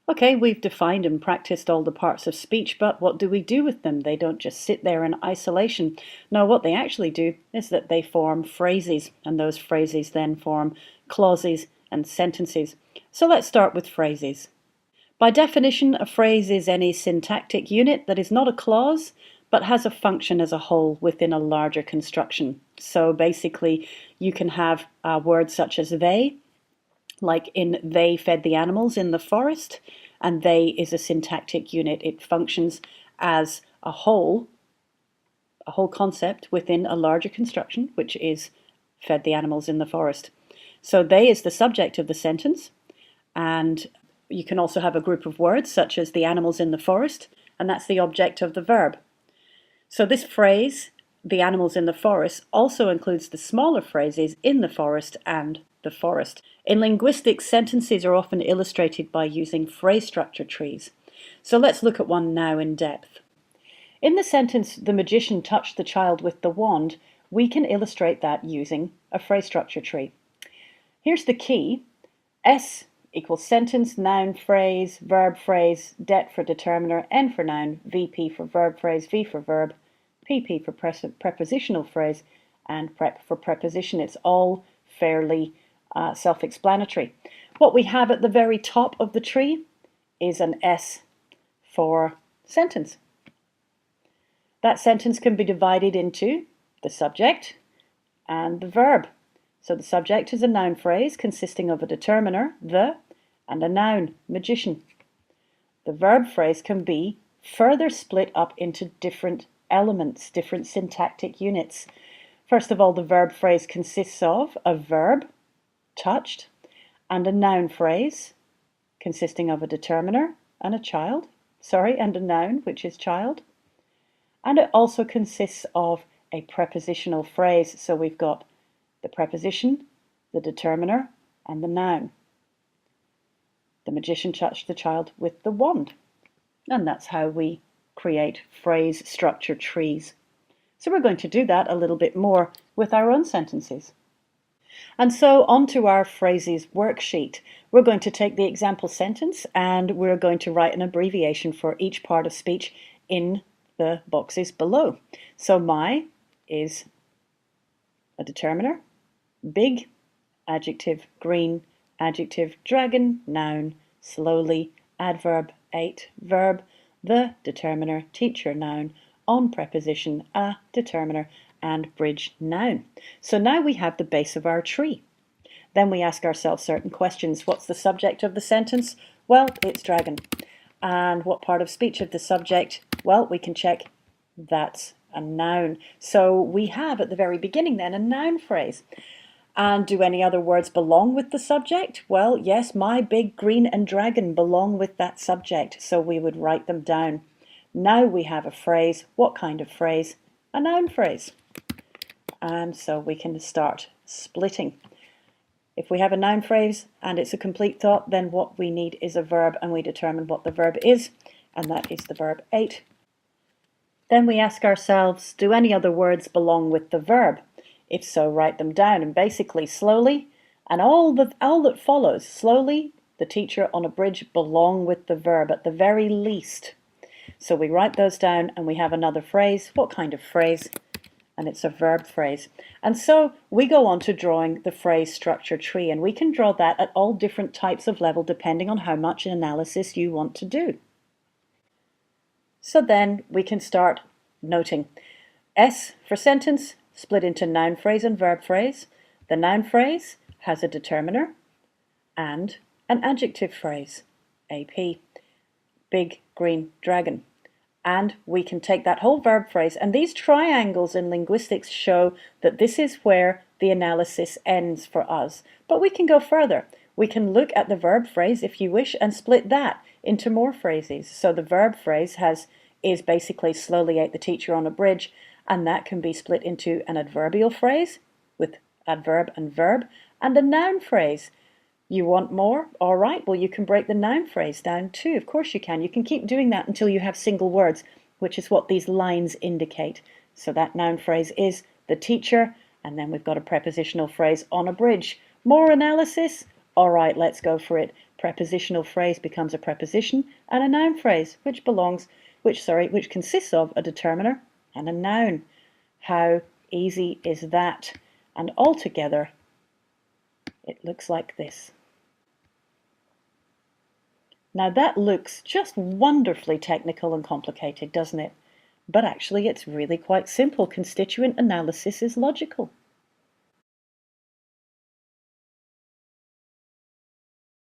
Okay, we've defined and practiced all the parts of speech, but what do we do with them? They don't just sit there in isolation. No, what they actually do is that they form phrases, and those phrases then form clauses and sentences. So let's start with phrases. By definition, a phrase is any syntactic unit that is not a clause, but has a function as a whole within a larger construction. So basically, you can have words such as they, like in they fed the animals in the forest, and they is a syntactic unit. It functions as a whole concept within a larger construction, which is fed the animals in the forest. So they is the subject of the sentence, and you can also have a group of words such as the animals in the forest, and that's the object of the verb. So this phrase, the animals in the forest, also includes the smaller phrases in the forest and the forest. In linguistics, sentences are often illustrated by using phrase structure trees. So let's look at one now in depth. In the sentence, the magician touched the child with the wand, we can illustrate that using a phrase structure tree. Here's the key. S equals sentence, noun, phrase, verb, phrase, det for determiner, N for noun, VP for verb phrase, V for verb, PP for prepositional phrase, and prep for preposition. It's all fairly self-explanatory. What we have at the very top of the tree is an S for sentence. That sentence can be divided into the subject and the verb. So the subject is a noun phrase consisting of a determiner, the, and a noun, magician. The verb phrase can be further split up into different elements, different syntactic units. First of all, the verb phrase consists of a verb, touched, and a noun phrase consisting of a determiner and and a noun, which is child. And it also consists of a prepositional phrase. So we've got the preposition, the determiner, and the noun. The magician touched the child with the wand. And that's how we create phrase structure trees. So we're going to do that a little bit more with our own sentences. And so onto our phrases worksheet. We're going to take the example sentence and we're going to write an abbreviation for each part of speech in the boxes below. So my is a determiner, big, adjective, green, adjective, dragon, noun, slowly, adverb, 8, verb, the determiner, teacher, noun, on preposition, a determiner, and bridge, noun. So now we have the base of our tree. Then we ask ourselves certain questions. What's the subject of the sentence? Well, it's dragon. And what part of speech of the subject? Well, we can check that's a noun. So we have at the very beginning then a noun phrase. And do any other words belong with the subject? Well, yes, my big green and dragon belong with that subject. So we would write them down. Now we have a phrase. What kind of phrase? A noun phrase. And so we can start splitting. If we have a noun phrase and it's a complete thought, then what we need is a verb, and we determine what the verb is, and that is the verb 8. Then we ask ourselves, do any other words belong with the verb? If so, write them down. And basically, slowly, and all that follows, slowly, the teacher on a bridge belong with the verb at the very least. So we write those down and we have another phrase. What kind of phrase? And it's a verb phrase. And so we go on to drawing the phrase structure tree, and we can draw that at all different types of level depending on how much analysis you want to do. So then we can start noting. S for sentence, split into noun phrase and verb phrase. The noun phrase has a determiner and an adjective phrase, AP, big green dragon. And we can take that whole verb phrase, and these triangles in linguistics show that this is where the analysis ends for us. But we can go further. We can look at the verb phrase, if you wish, and split that into more phrases. So the verb phrase is basically slowly ate the teacher on a bridge, and that can be split into an adverbial phrase with adverb and verb, and a noun phrase. You want more? All right, well, you can break the noun phrase down too. Of course you can. You can keep doing that until you have single words, which is what these lines indicate. So that noun phrase is the teacher, and then we've got a prepositional phrase on a bridge. More analysis? All right, let's go for it. prepositional phrase becomes a preposition and a noun phrase, which consists of a determiner and a noun. How easy is that? And altogether, it looks like this. Now that looks just wonderfully technical and complicated, doesn't it? But actually it's really quite simple. Constituent analysis is logical.